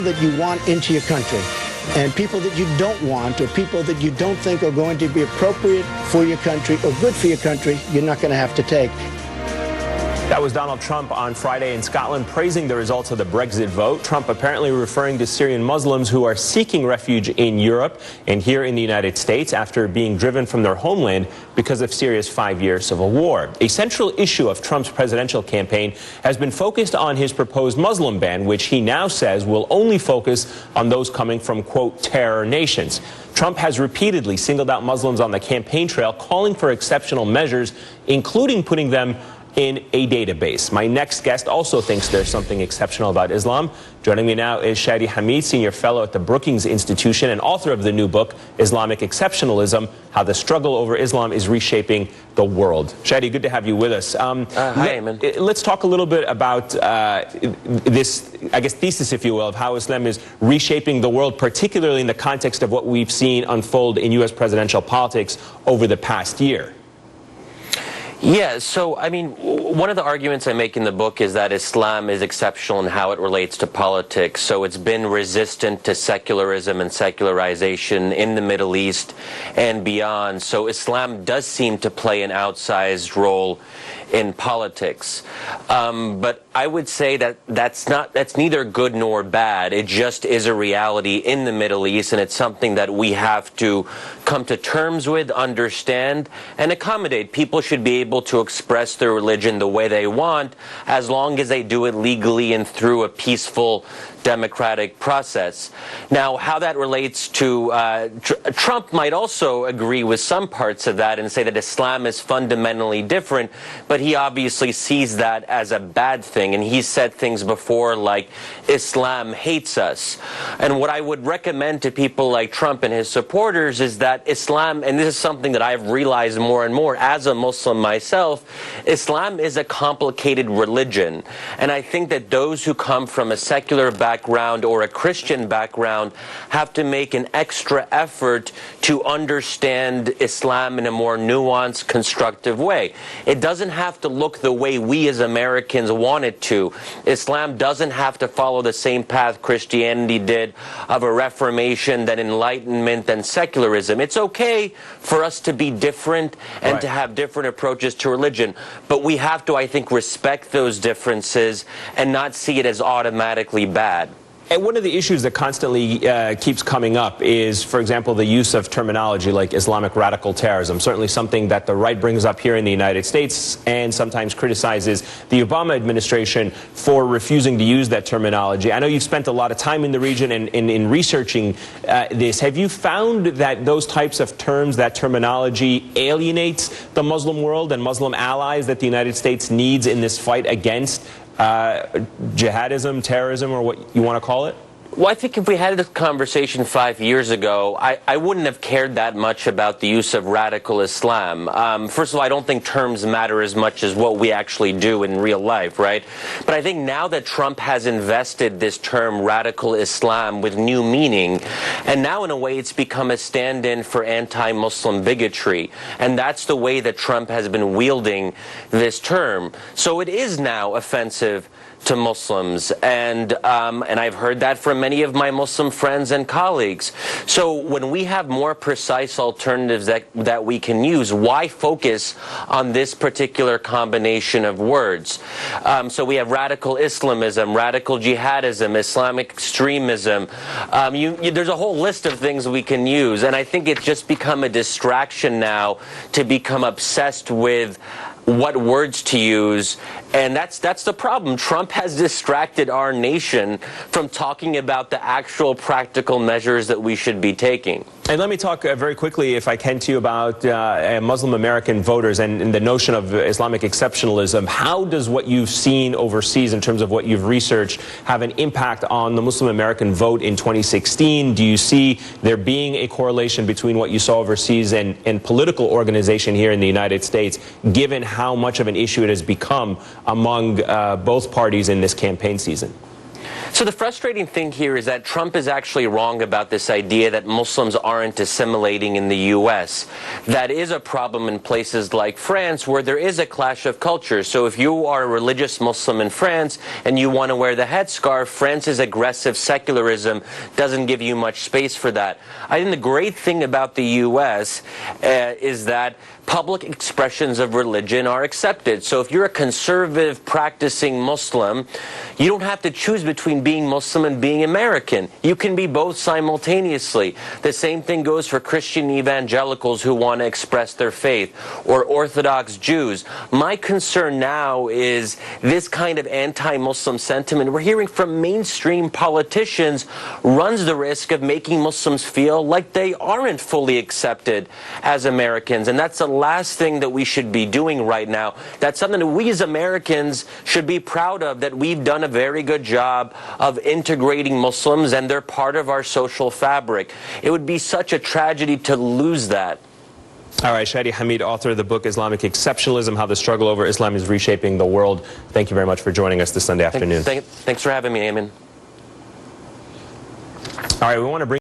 that you want into your country and people that you don't want, or people that you don't think are going to be appropriate for your country or good for your country, you're not going to have to take. That was Donald Trump on Friday in Scotland praising the results of the Brexit vote. Trump apparently referring to Syrian Muslims who are seeking refuge in Europe and here in the United States after being driven from their homeland because of Syria's 5-year civil war. A central issue of Trump's presidential campaign has been focused on his proposed Muslim ban, which he now says will only focus on those coming from, quote, terror nations. Trump has repeatedly singled out Muslims on the campaign trail, calling for exceptional measures, including putting them in a database. My next guest also thinks there's something exceptional about Islam. Joining me now is Shadi Hamid, senior fellow at the Brookings Institution and author of the new book, Islamic Exceptionalism, How the Struggle Over Islam is Reshaping the World. Shadi, good to have you with us. Hi, Ayman. Let's talk a little bit about this, I guess, thesis, if you will, of how Islam is reshaping the world, particularly in the context of what we've seen unfold in U.S. presidential politics over the past year. Yeah, so, I mean, one of the arguments I make in the book is that Islam is exceptional in how it relates to politics. So it's been resistant to secularism and secularization in the Middle East and beyond. So Islam does seem to play an outsized role in politics. But I would say that that's neither good nor bad. It just is a reality in the Middle East, and it's something that we have to come to terms with, understand, and accommodate. People should be able to express their religion the way they want, as long as they do it legally and through a peaceful, democratic process. Now, how that relates to Trump might also agree with some parts of that and say that Islam is fundamentally different, but he obviously sees that as a bad thing, and he's said things before like Islam hates us. And what I would recommend to people like Trump and his supporters is that Islam, and this is something that I've realized more and more as a Muslim myself, Islam is a complicated religion, and I think that those who come from a secular background or a Christian background have to make an extra effort to understand Islam in a more nuanced, constructive way. It doesn't have to look the way we as Americans want it to. Islam doesn't have to follow the same path Christianity did of a reformation, then enlightenment, then secularism. It's okay for us to be different and to have different approaches to religion, but we have to, I think, respect those differences and not see it as automatically bad. And one of the issues that constantly keeps coming up is, for example, the use of terminology like Islamic radical terrorism, certainly something that the right brings up here in the United States and sometimes criticizes the Obama administration for refusing to use that terminology. I know you've spent a lot of time in the region and in researching this. Have you found that those types of terms, that terminology, alienates the Muslim world and Muslim allies that the United States needs in this fight against jihadism, terrorism, or what you want to call it? Well, I think if we had this conversation 5 years ago, I wouldn't have cared that much about the use of radical Islam. First of all, I don't think terms matter as much as what we actually do in real life, right? But I think now that Trump has invested this term radical Islam with new meaning, and now in a way it's become a stand-in for anti-Muslim bigotry, and that's the way that Trump has been wielding this term. So it is now offensive to Muslims, and I've heard that from many of my Muslim friends and colleagues. So when we have more precise alternatives that we can use, why focus on this particular combination of words? So we have radical Islamism, radical jihadism, Islamic extremism. There's a whole list of things we can use, and I think it's just become a distraction now to become obsessed with what words to use, and that's the problem. Trump has distracted our nation from talking about the actual practical measures that we should be taking. And let me talk very quickly, if I can, to you about Muslim American voters and the notion of Islamic exceptionalism. How does what you've seen overseas in terms of what you've researched have an impact on the Muslim American vote in 2016? Do you see there being a correlation between what you saw overseas and political organization here in the United States, given how much of an issue it has become among both parties in this campaign season? So the frustrating thing here is that Trump is actually wrong about this idea that Muslims aren't assimilating in the U.S. That is a problem in places like France, where there is a clash of cultures. So if you are a religious Muslim in France and you want to wear the headscarf, France's aggressive secularism doesn't give you much space for that. I think the great thing about the U.S. Is that public expressions of religion are accepted. So if you're a conservative practicing Muslim, you don't have to choose between being Muslim and being American. You can be both simultaneously. The same thing goes for Christian evangelicals who want to express their faith, or Orthodox Jews. My concern now is this kind of anti-Muslim sentiment we're hearing from mainstream politicians runs the risk of making Muslims feel like they aren't fully accepted as Americans. And that's the last thing that we should be doing right now. That's something that we as Americans should be proud of, that we've done a very good job of integrating Muslims and they're part of our social fabric. It would be such a tragedy to lose that. All right, Shadi Hamid, author of the book Islamic Exceptionalism, How the Struggle Over Islam is Reshaping the World. Thank you very much for joining us this Sunday afternoon. Thanks for having me, Ayman. All right, we want to bring